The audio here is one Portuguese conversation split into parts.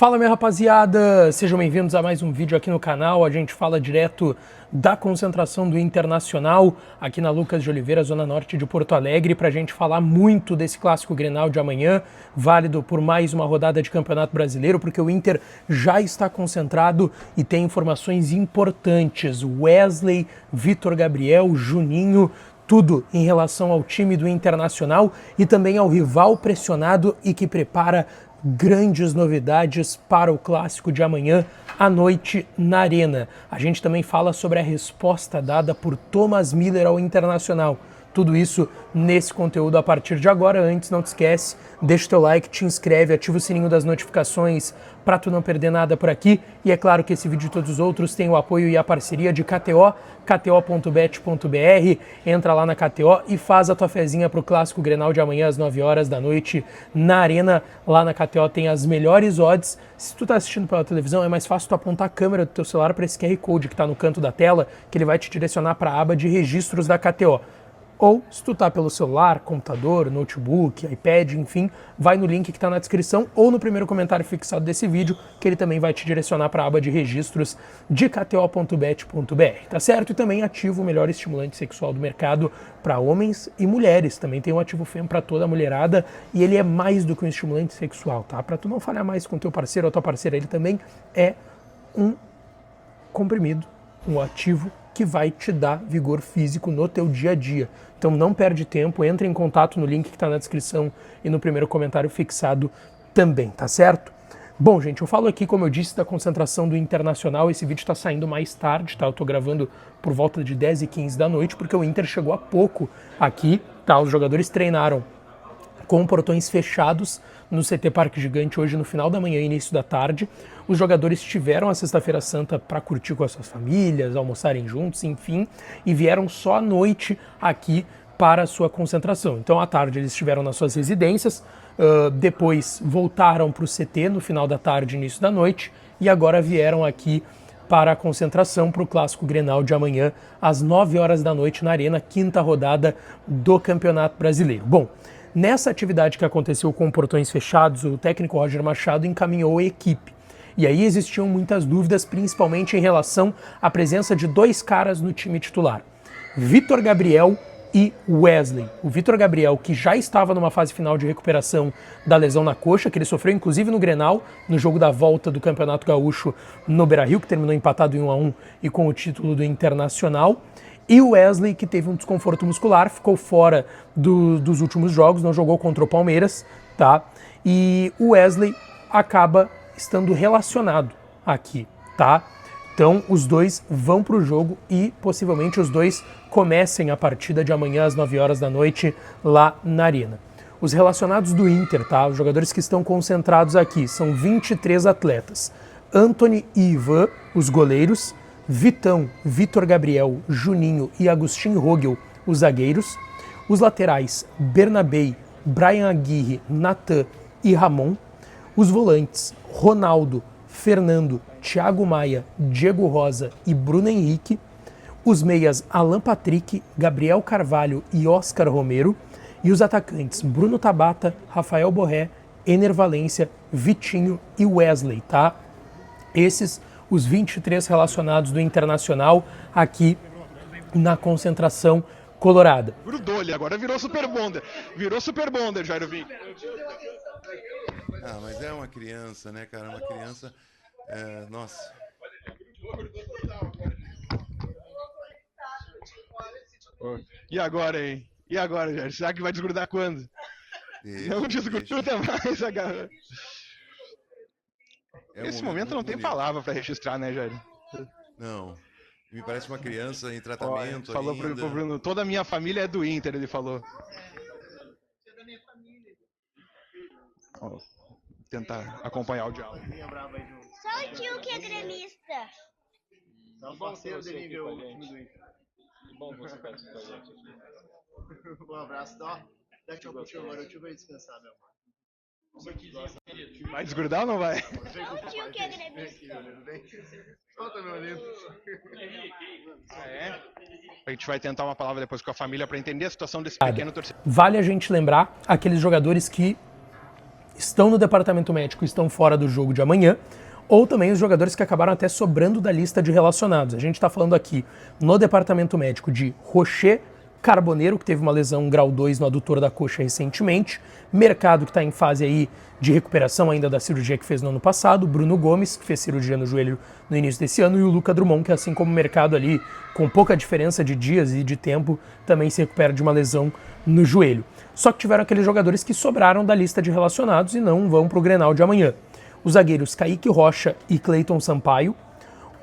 Fala, minha rapaziada, sejam bem-vindos a mais um vídeo aqui no canal. A gente fala direto da concentração do Internacional aqui na Lucas de Oliveira, zona norte de Porto Alegre, para a gente falar muito desse clássico Grenal de amanhã, válido por mais uma rodada de Campeonato Brasileiro, porque o Inter já está concentrado e tem informações importantes. Wesley, Vitor Gabriel, Juninho, tudo em relação ao time do Internacional e também ao rival pressionado e que prepara grandes novidades para o clássico de amanhã à noite na Arena. A gente também fala sobre a resposta dada por Thomas Miller ao Internacional. Tudo isso nesse conteúdo a partir de agora. Antes, não te esquece, deixa o teu like, te inscreve, ativa o sininho das notificações para tu não perder nada por aqui. E é claro que esse vídeo e todos os outros têm o apoio e a parceria de KTO, kto.bet.br. Entra lá na KTO e faz a tua fezinha para o clássico Grenal de amanhã às 9 horas da noite na Arena. Lá na KTO tem as melhores odds. Se tu tá assistindo pela televisão, é mais fácil tu apontar a câmera do teu celular para esse QR Code que está no canto da tela, que ele vai te direcionar para a aba de registros da KTO. Ou, se tu tá pelo celular, computador, notebook, iPad, enfim, vai no link que está na descrição ou no primeiro comentário fixado desse vídeo, que ele também vai te direcionar para a aba de registros de kto.bet.br, tá certo? E também ativa o melhor estimulante sexual do mercado para homens e mulheres. Também tem um ativo fêmea para toda a mulherada e ele é mais do que um estimulante sexual, tá? Para tu não falhar mais com teu parceiro ou tua parceira, ele também é um comprimido, um ativo que vai te dar vigor físico no teu dia a dia. Então não perde tempo, entre em contato no link que está na descrição e no primeiro comentário fixado também, tá certo? Bom, gente, eu falo aqui, como eu disse, da concentração do Internacional. Esse vídeo está saindo mais tarde, tá? Eu tô gravando por volta de 10h15 da noite, porque o Inter chegou há pouco aqui, tá? Os jogadores treinaram com portões fechados no CT Parque Gigante hoje no final da manhã e início da tarde. Os jogadores tiveram a Sexta-feira Santa para curtir com as suas famílias, almoçarem juntos, enfim, e vieram só à noite aqui para a sua concentração. Então, à tarde eles estiveram nas suas residências, depois voltaram para o CT no final da tarde e início da noite, e agora vieram aqui para a concentração para o Clássico Grenal de amanhã, às 9 horas da noite na Arena, quinta rodada do Campeonato Brasileiro. Bom, nessa atividade que aconteceu com portões fechados, o técnico Roger Machado encaminhou a equipe. E aí existiam muitas dúvidas, principalmente em relação à presença de dois caras no time titular, Vitor Gabriel e Wesley. O Vitor Gabriel, que já estava numa fase final de recuperação da lesão na coxa, que ele sofreu inclusive no Grenal, no jogo da volta do Campeonato Gaúcho no Beira-Rio, que terminou empatado em 1-1 e com o título do Internacional. E o Wesley, que teve um desconforto muscular, ficou fora dos últimos jogos, não jogou contra o Palmeiras, tá? E o Wesley acaba estando relacionado aqui, tá? Então os dois vão para o jogo e possivelmente os dois comecem a partida de amanhã às 9 horas da noite lá na Arena. Os relacionados do Inter, tá? Os jogadores que estão concentrados aqui são 23 atletas. Antony e Ivan, os goleiros, Vitão, Vitor Gabriel, Juninho e Agustin Rogel, os zagueiros. Os laterais, Bernabei, Brian Aguirre, Natan e Ramon. Os volantes, Ronaldo, Fernando, Thiago Maia, Diego Rosa e Bruno Henrique. Os meias, Alan Patrick, Gabriel Carvalho e Oscar Romero. E os atacantes, Bruno Tabata, Rafael Borré, Ener Valencia, Vitinho e Wesley, tá? Esses os 23 relacionados do Internacional aqui na concentração colorada. Grudou ele, agora virou Super Bonder. Virou Super Bonder, Jairo Vink. Ah, mas é uma criança, né, cara? Uma criança... nossa. E agora, hein? E agora, Jairo? Será que vai desgrudar quando? Não desgruda mais a garra. Nesse momento não tem palavra pra registrar, né, Jairo? Não. Me parece uma criança em tratamento. Falou ainda. pro Bruno, toda a minha família é do Inter, ele falou. Ó, tentar acompanhar o diálogo. Só o tio que é gremista. Só parceiro dele ver o time do Inter. Que bom você participar com a gente aqui. Um abraço, tá? Dá tchau pro tio agora, o tio vai descansar, meu amor. Vai desgrudar ou não vai? Só o tio que é gremista. Solta, meu lindo. Ah, é? A gente vai tentar uma palavra depois com a família para entender a situação desse pequeno torcedor. Vale a gente lembrar aqueles jogadores que estão no departamento médico e estão fora do jogo de amanhã, ou também os jogadores que acabaram até sobrando da lista de relacionados. A gente está falando aqui no departamento médico de Rocher Carboneiro, que teve uma lesão grau 2 no adutor da coxa recentemente, Mercado, que está em fase aí de recuperação ainda da cirurgia que fez no ano passado, Bruno Gomes, que fez cirurgia no joelho no início desse ano, e o Luca Drummond, que assim como o Mercado ali, com pouca diferença de dias e de tempo, também se recupera de uma lesão no joelho. Só que tiveram aqueles jogadores que sobraram da lista de relacionados e não vão para o Grenal de amanhã. Os zagueiros Kaique Rocha e Cleiton Sampaio,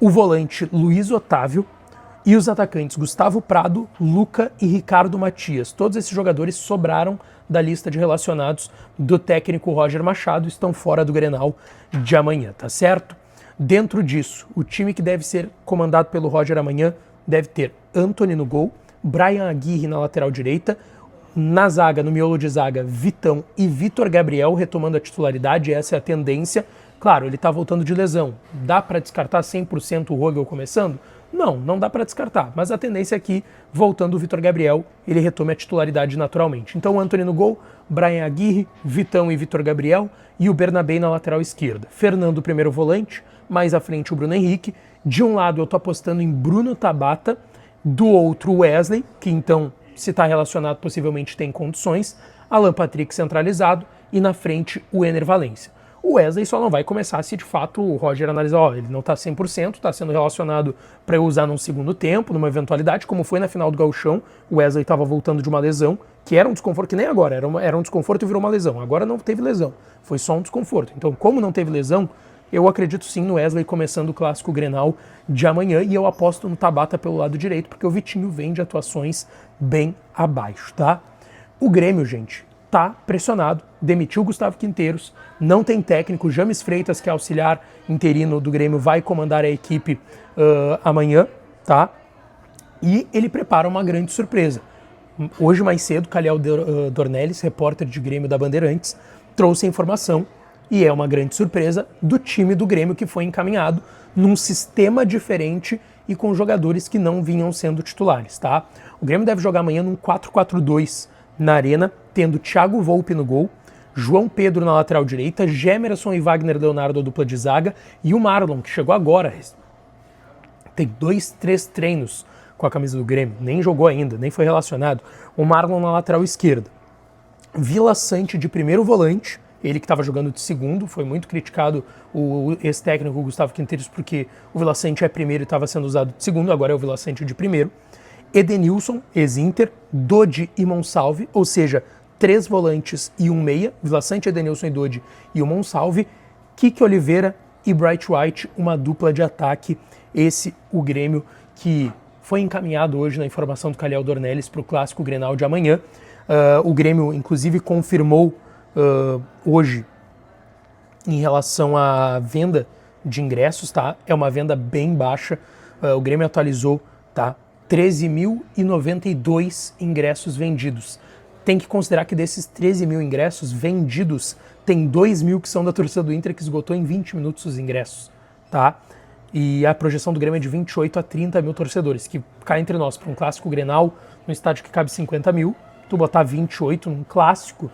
o volante Luiz Otávio e os atacantes Gustavo Prado, Luca e Ricardo Matias. Todos esses jogadores sobraram da lista de relacionados do técnico Roger Machado, estão fora do Grenal de amanhã, tá certo? Dentro disso, o time que deve ser comandado pelo Roger amanhã deve ter Antony no gol, Brian Aguirre na lateral direita, na zaga, no miolo de zaga, Vitão e Vitor Gabriel retomando a titularidade, essa é a tendência. Claro, ele está voltando de lesão. Dá para descartar 100% o Rogel começando? Não, não dá para descartar, mas a tendência é que, voltando o Vitor Gabriel, ele retome a titularidade naturalmente. Então, Antony no gol, Brian Aguirre, Vitão e Vitor Gabriel e o Bernabé na lateral esquerda. Fernando, primeiro volante, mais à frente o Bruno Henrique. De um lado eu estou apostando em Bruno Tabata, do outro Wesley, que então, se está relacionado, possivelmente tem condições, Alan Patrick centralizado e na frente o Ener Valencia. O Wesley só não vai começar se de fato o Roger analisar, ele não está 100%, está sendo relacionado para eu usar num segundo tempo, numa eventualidade, como foi na final do Gauchão. O Wesley estava voltando de uma lesão, que era um desconforto, que nem agora, era um desconforto e virou uma lesão. Agora não teve lesão, foi só um desconforto. Então, como não teve lesão, eu acredito sim no Wesley começando o clássico Grenal de amanhã, e eu aposto no Tabata pelo lado direito, porque o Vitinho vem de atuações bem abaixo, tá? O Grêmio, gente, tá pressionado, demitiu o Gustavo Quinteiros, não tem técnico, James Freitas, que é auxiliar interino do Grêmio, vai comandar a equipe amanhã, tá? E ele prepara uma grande surpresa. Hoje mais cedo, Calhau Dornelles, repórter de Grêmio da Bandeirantes, trouxe a informação, e é uma grande surpresa, do time do Grêmio que foi encaminhado num sistema diferente e com jogadores que não vinham sendo titulares, tá? O Grêmio deve jogar amanhã num 4-4-2 na Arena, tendo Thiago Volpe no gol, João Pedro na lateral direita, Gemerson e Wagner Leonardo a dupla de zaga, e o Marlon, que chegou agora, tem 2-3 treinos com a camisa do Grêmio, nem jogou ainda, nem foi relacionado, o Marlon na lateral esquerda. Vila Sante de primeiro volante, ele que estava jogando de segundo, foi muito criticado o ex-técnico Gustavo Quinteiros, porque o Vila Sante é primeiro e estava sendo usado de segundo, agora é o Vila Sante de primeiro. Edenilson, ex-Inter, Dodi e Monsalve, ou seja, 3 volantes e um meia, Vila Sante, Edenilson e Dodi e o Monsalve, Kike Oliveira e Bright White, uma dupla de ataque, esse o Grêmio que foi encaminhado hoje na informação do Calhau Dornelles para o clássico Grenal de amanhã. O Grêmio, inclusive, confirmou hoje em relação à venda de ingressos, tá? É uma venda bem baixa, o Grêmio atualizou, tá? 13.092 ingressos vendidos. Tem que considerar que desses 13 mil ingressos vendidos, tem 2 mil que são da torcida do Inter, que esgotou em 20 minutos os ingressos, tá? E a projeção do Grêmio é de 28 a 30 mil torcedores, que cá entre nós, para um clássico Grenal, num estádio que cabe 50 mil, tu botar 28 num clássico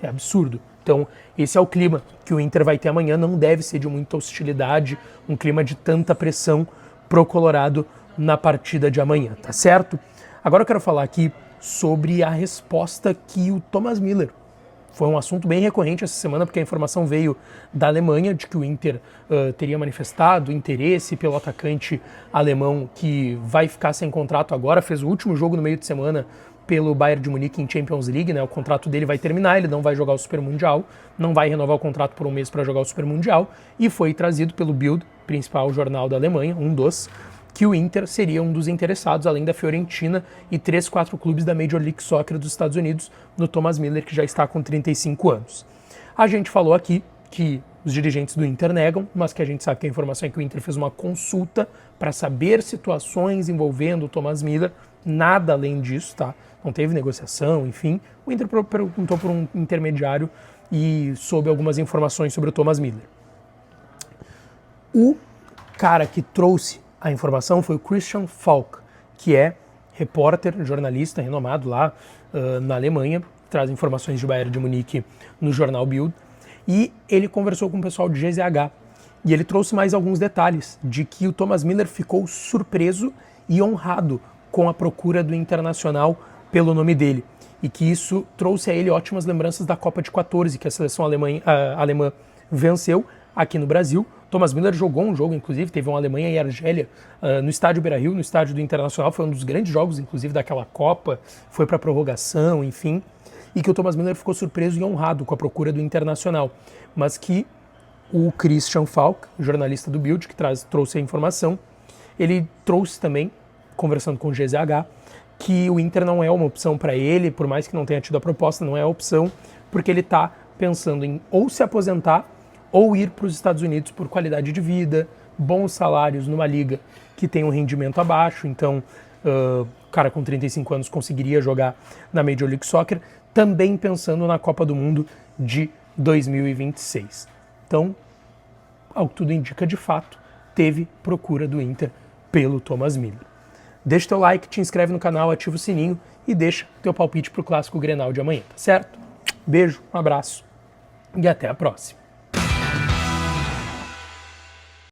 é absurdo. Então, esse é o clima que o Inter vai ter amanhã, não deve ser de muita hostilidade, um clima de tanta pressão pro Colorado na partida de amanhã, tá certo? Agora eu quero falar aqui sobre a resposta que o Thomas Müller, foi um assunto bem recorrente essa semana, porque a informação veio da Alemanha de que o Inter teria manifestado interesse pelo atacante alemão que vai ficar sem contrato agora, fez o último jogo no meio de semana pelo Bayern de Munique em Champions League, né? O contrato dele vai terminar, ele não vai jogar o Super Mundial, não vai renovar o contrato por um mês para jogar o Super Mundial, e foi trazido pelo Bild, principal jornal da Alemanha, um dos, que o Inter seria um dos interessados, além da Fiorentina e 3, 4 clubes da Major League Soccer dos Estados Unidos, no Thomas Müller, que já está com 35 anos. A gente falou aqui que os dirigentes do Inter negam, mas que a gente sabe que a informação é que o Inter fez uma consulta para saber situações envolvendo o Thomas Müller, nada além disso, tá? Não teve negociação, enfim. O Inter perguntou por um intermediário e soube algumas informações sobre o Thomas Müller. O cara que trouxe a informação foi o Christian Falk, que é repórter, jornalista renomado lá na Alemanha, traz informações de Bayern de Munique no jornal Bild, e ele conversou com o pessoal de GZH. E ele trouxe mais alguns detalhes de que o Thomas Müller ficou surpreso e honrado com a procura do Internacional pelo nome dele. E que isso trouxe a ele ótimas lembranças da Copa de 14, que a seleção alemã venceu aqui no Brasil. Thomas Müller jogou um jogo, inclusive, teve uma Alemanha e Argélia no estádio Beira-Rio, no estádio do Internacional. Foi um dos grandes jogos, inclusive, daquela Copa. Foi para prorrogação, enfim. E que o Thomas Müller ficou surpreso e honrado com a procura do Internacional. Mas que o Christian Falk, jornalista do Bild, que trouxe a informação, ele trouxe também, conversando com o GZH, que o Inter não é uma opção para ele, por mais que não tenha tido a proposta, não é a opção, porque ele está pensando em ou se aposentar ou ir para os Estados Unidos por qualidade de vida, bons salários numa liga que tem um rendimento abaixo, então o cara com 35 anos conseguiria jogar na Major League Soccer, também pensando na Copa do Mundo de 2026. Então, ao que tudo indica, de fato, teve procura do Inter pelo Thomas Müller. Deixa teu like, te inscreve no canal, ativa o sininho e deixa teu palpite pro Clássico Grenal de amanhã, tá certo? Beijo, um abraço e até a próxima.